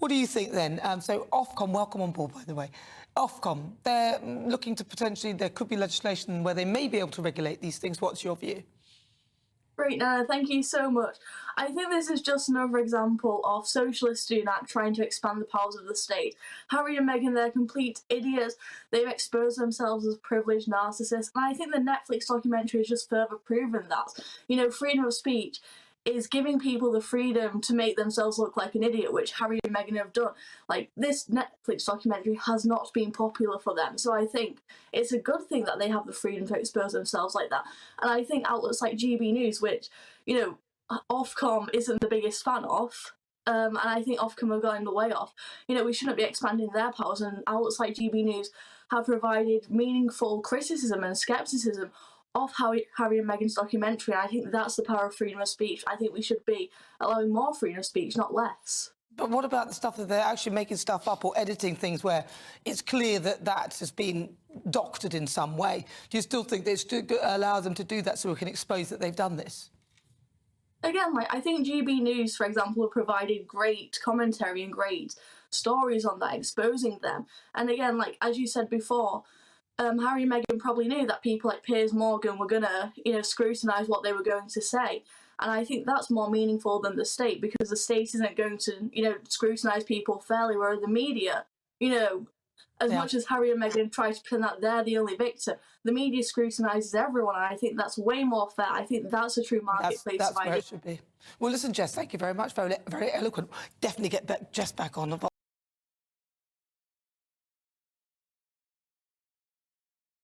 What do you think then? So Ofcom, welcome on board, by the way. Ofcom, they're looking to potentially, there could be legislation where they may be able to regulate these things. What's your view? Great, Nana, thank you so much. I think this is just another example of socialists doing that, trying to expand the powers of the state. Harry and Meghan, they're complete idiots. They've exposed themselves as privileged narcissists, and I think the Netflix documentary has just further proven that. You know, freedom of speech is giving people the freedom to make themselves look like an idiot, which Harry and Meghan have done. Like, this Netflix documentary has not been popular for them, so I think it's a good thing that they have the freedom to expose themselves like that. And I think outlets like GB News, which, you know, Ofcom isn't the biggest fan of, and I think Ofcom are going the way off. You know, we shouldn't be expanding their powers, and outlets like GB News have provided meaningful criticism and scepticism of Harry and Meghan's documentary. I think that's the power of freedom of speech. I think we should be allowing more freedom of speech, not less. But what about the stuff that they're actually making stuff up or editing things where it's clear that that has been doctored in some way? Do you still think they should allow them to do that so we can expose that they've done this? Again, like, I think GB News, for example, have provided great commentary and great stories on that, exposing them. And again, like, as you said before, Harry and Meghan probably knew that people like Piers Morgan were going to, you know, scrutinise what they were going to say. And I think that's more meaningful than the state, because the state isn't going to, you know, scrutinise people fairly, whereas the media, you know, as much as Harry and Meghan try to pretend that they're the only victim, the media scrutinises everyone, and I think that's way more fair. I think that's a true marketplace. That's where it should be. Well, listen, Jess, thank you very much. Very, very eloquent. Definitely get Jess back on.